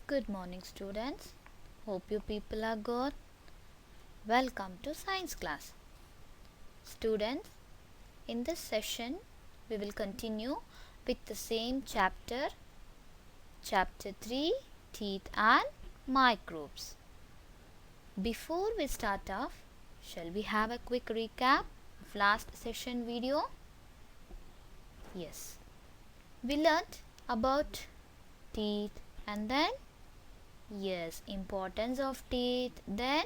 Good morning, students. Hope you people are good. Welcome to science class. Students, in this session we will continue with the same chapter 3, teeth and microbes. Before we start off, shall we have a quick recap of last session video? Yes, we learnt about teeth and then importance of teeth, then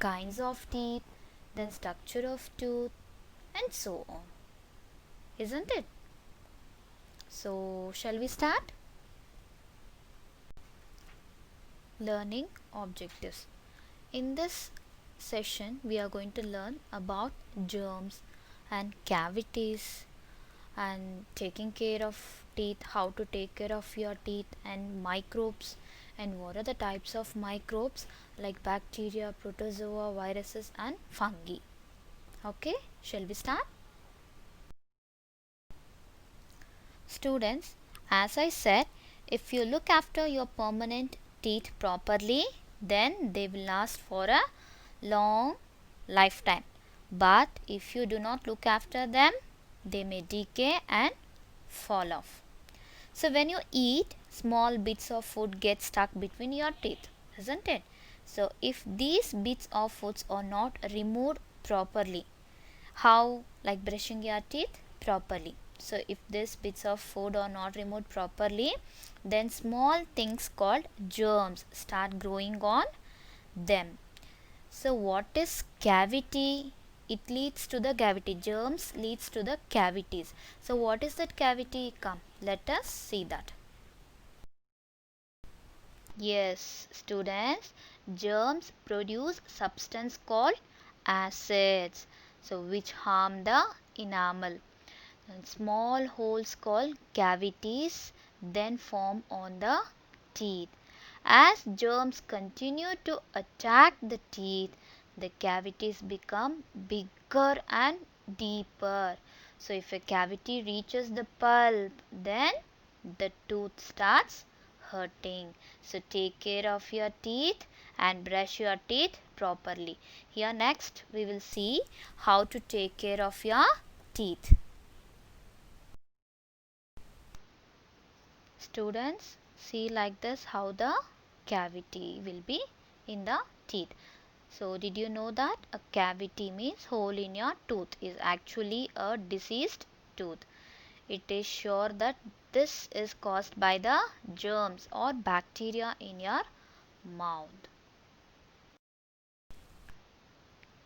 kinds of teeth, then structure of tooth, and so on. Isn't it? So, shall we start? Learning objectives. In this session, we are going to learn about germs and cavities and taking care of teeth, how to take care of your teeth, and microbes, and what are the types of microbes like bacteria, protozoa, viruses and fungi. Okay, shall we start? Students, as I said, if you look after your permanent teeth properly, then they will last for a long lifetime. But if you do not look after them, they may decay and fall off. So when you eat, small bits of food get stuck between your teeth, isn't it? So if these bits of foods are not removed properly, how? Like brushing your teeth properly. So if these bits of food are not removed properly, then small things called germs start growing on them. So what is cavity? It leads to the cavity. Germs leads to the cavities. So what is that cavity? Come, let us see that. Yes, students, germs produce substance called acids, so which harm the enamel. And small holes called cavities then form on the teeth. As germs continue to attack the teeth, the cavities become bigger and deeper. So if a cavity reaches the pulp, then the tooth starts hurting. So take care of your teeth and brush your teeth properly. Here next we will see how to take care of your teeth. Students, see like this how the cavity will be in the teeth. So did you know that a cavity means hole in your tooth is actually a diseased tooth. It is sure that this is caused by the germs or bacteria in your mouth.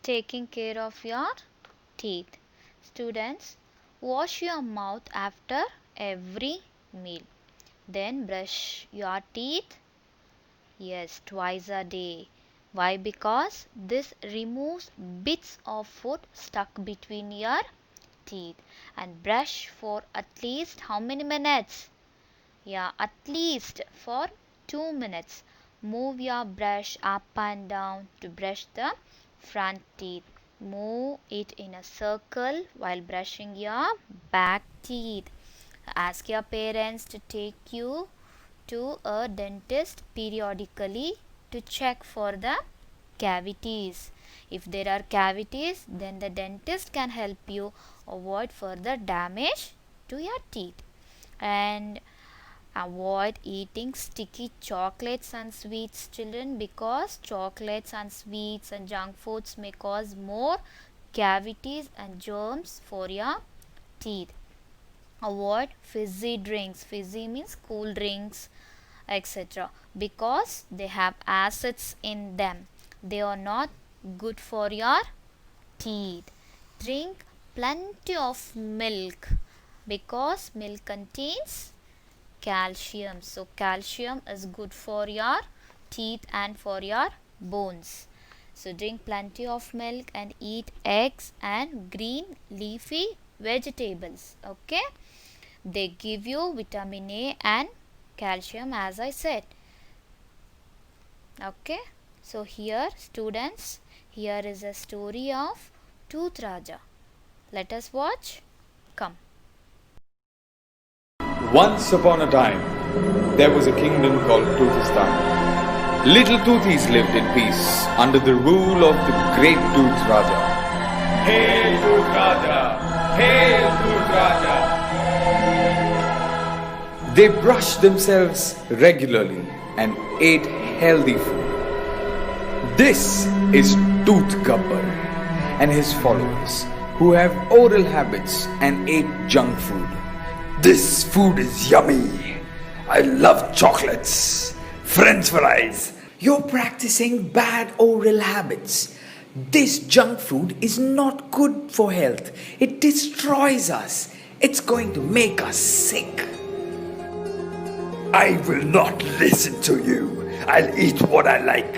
Taking care of your teeth. Students, wash your mouth after every meal. Then brush your teeth, yes, twice a day. Why? Because this removes bits of food stuck between your teeth. And brush for at least how many minutes? Yeah, at least for 2 minutes. Move your brush up and down to brush the front teeth. Move it in a circle while brushing your back teeth. Ask your parents to take you to a dentist periodically to check for the cavities. If there are cavities, then the dentist can help you avoid further damage to your teeth. And avoid eating sticky chocolates and sweets, children, because chocolates and sweets and junk foods may cause more cavities and germs for your teeth. Avoid fizzy drinks. Fizzy means cool drinks, etc., because they have acids in them. They are not good for your teeth. Drink plenty of milk because milk contains calcium. So calcium is good for your teeth and for your bones. So drink plenty of milk and eat eggs and green leafy vegetables. Okay, they give you vitamin A and calcium, as I said. Okay, so here students, here is a story of Tooth Raja. Let us watch. Come. Once upon a time, There was a kingdom called Toothistan. Little Tooties lived in peace under the rule of the great Tooth Raja. Hail Tooth Raja! Hail Tooth Raja! They brushed themselves regularly and ate healthy food. This is Tooth Gabbar and his followers, who have oral habits and ate junk food. This food is yummy. I love chocolates, French fries. You're practicing bad oral habits. This junk food is not good for health. It destroys us. It's going to make us sick. I will not listen to you. I'll eat what I like.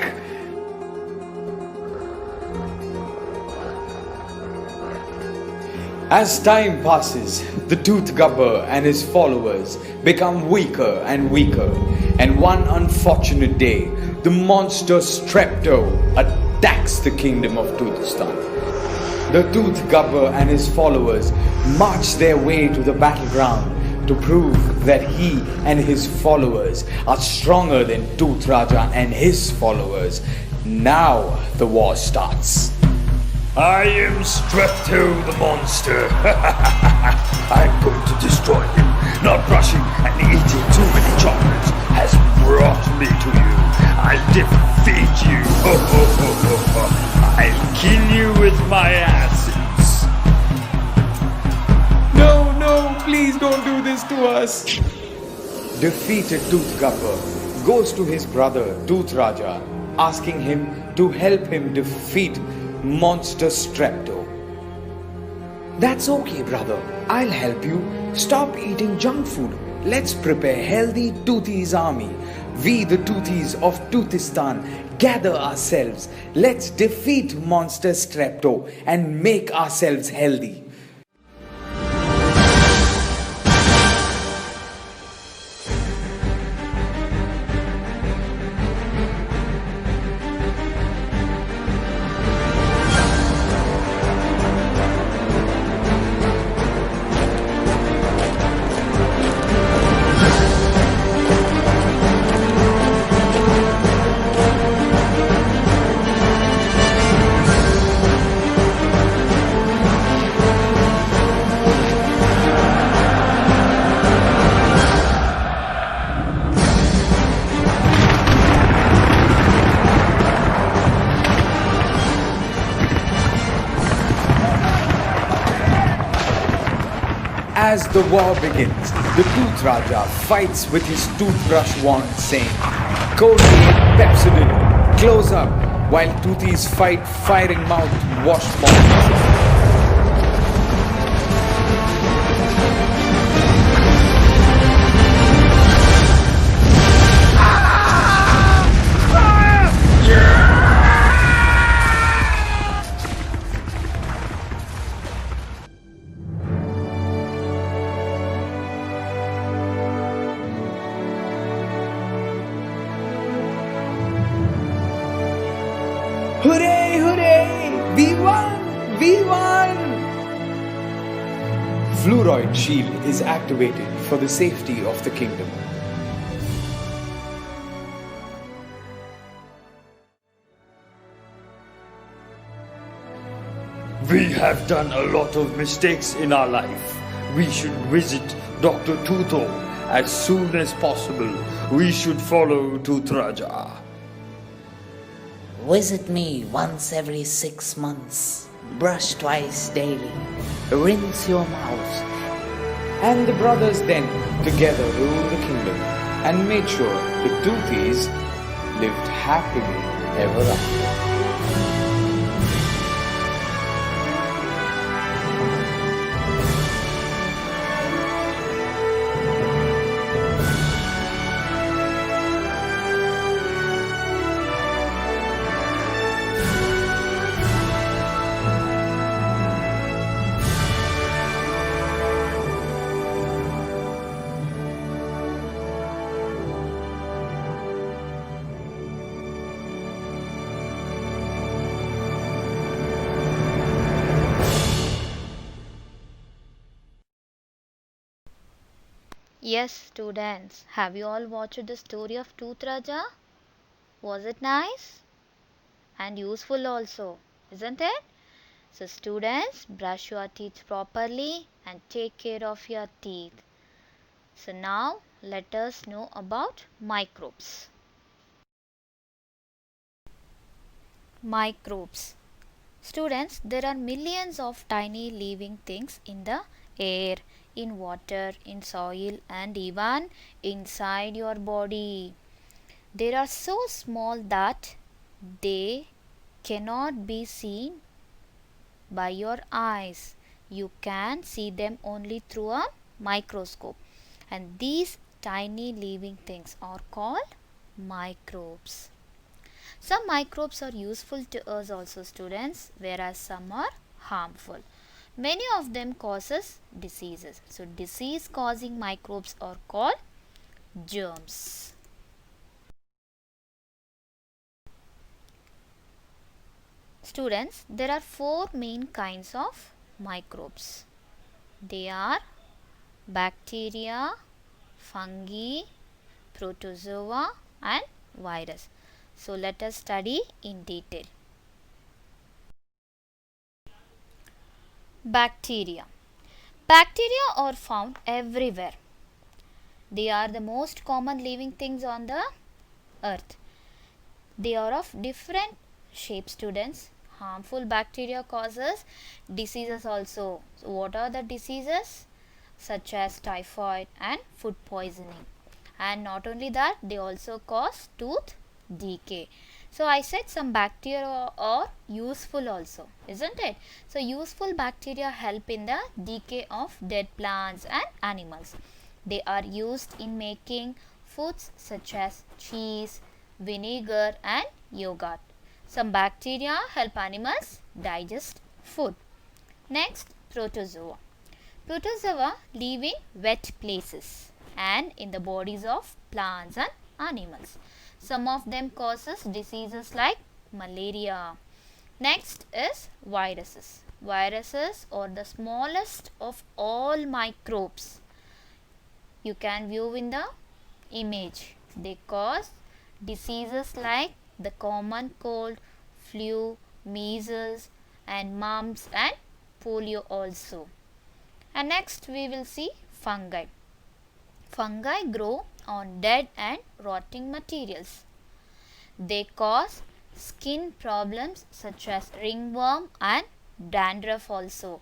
As time passes, the Tooth Gabbar and his followers become weaker and weaker, and one unfortunate day, the monster Strepto attacks the kingdom of Toothistan. The Tooth Gabbar and his followers march their way to the battleground to prove that he and his followers are stronger than Tooth Raja and his followers. Now the war starts. I am Strepto the monster. I'm going to destroy you. Not brushing and eating too many chocolates has brought me to you. I'll defeat you. I'll kill you with my acids. No, please don't do this to us. Defeated Tooth Gabbar goes to his brother Tooth Raja, asking him to help him defeat Monster Strepto. That's okay, brother. I'll help you. Stop eating junk food. Let's prepare healthy Toothies army. We, the Toothies of Toothistan, gather ourselves. Let's defeat Monster Strepto and make ourselves healthy. As the war begins, the Tooth Raja fights with his toothbrush wand, saying, "Colgate, Pepsodent, close up," while Toothies fight firing mouth wash bombs. Hooray, hooray! We won! We won! Fluoroid shield is activated for the safety of the kingdom. We have done a lot of mistakes in our life. We should visit Dr. Tootho as soon as possible. We should follow Tooth Raja. Visit me once every 6 months. Brush twice daily. Rinse your mouth. And the brothers then together ruled the kingdom and made sure the Toothies lived happily ever after. Yes, students, have you all watched the story of Tooth Raja? Was it nice and useful also, isn't it? So students, brush your teeth properly and take care of your teeth. So now let us know about microbes. Microbes. Students, there are millions of tiny living things in the air, in water, in soil, and even inside your body. They are so small that they cannot be seen by your eyes. You can see them only through a microscope. And these tiny living things are called microbes. Some microbes are useful to us also, students, whereas some are harmful. Many of them causes diseases. So disease causing microbes are called germs. Students, there are four main kinds of microbes. They are bacteria, fungi, protozoa and virus. So let us study in detail. Bacteria. Bacteria are found everywhere. They are the most common living things on the earth. They are of different shapes, students. Harmful bacteria causes diseases also. So what are the diseases? Such as typhoid and food poisoning. And not only that, they also cause tooth decay. So I said some bacteria are useful also, isn't it? So useful bacteria help in the decay of dead plants and animals. They are used in making foods such as cheese, vinegar and yogurt. Some bacteria help animals digest food. Next, protozoa. Protozoa live in wet places and in the bodies of plants and animals. Some of them causes diseases like malaria. Next is viruses. Viruses are the smallest of all microbes. You can view in the image. They cause diseases like the common cold, flu, measles and mumps and polio also. And next we will see fungi. Fungi grow on dead and rotting materials. They cause skin problems such as ringworm and dandruff also.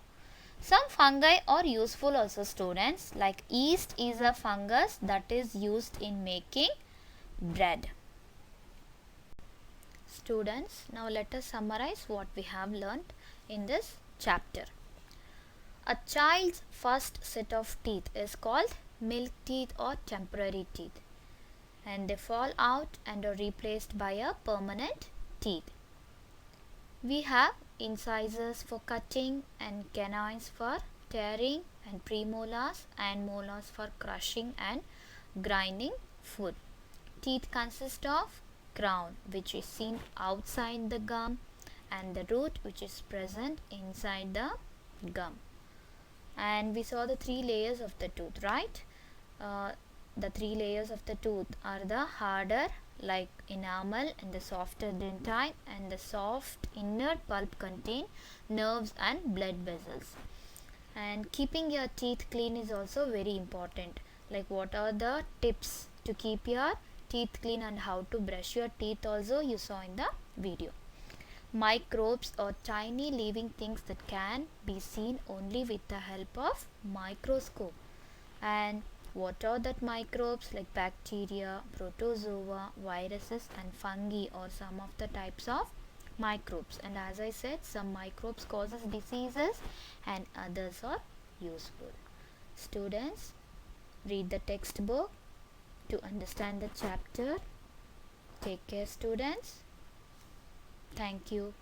Some fungi are useful also, students, like yeast is a fungus that is used in making bread. Students, now let us summarize what we have learnt in this chapter. A child's first set of teeth is called milk teeth or temporary teeth, and they fall out and are replaced by a permanent teeth. We have incisors for cutting and canines for tearing and premolars and molars for crushing and grinding food. Teeth consist of crown, which is seen outside the gum, and the root, which is present inside the gum. And we saw the three layers of the tooth, right? The three layers of the tooth are the harder like enamel and the softer dentine, and the soft inner pulp contain nerves and blood vessels. And keeping your teeth clean is also very important. Like what are the tips to keep your teeth clean and how to brush your teeth also you saw in the video. Microbes are tiny living things that can be seen only with the help of microscope. And what are that microbes? Like bacteria, protozoa, viruses and fungi are some of the types of microbes. And as I said, some microbes causes diseases and others are useful. Students, read the textbook to understand the chapter. Take care, students. Thank you.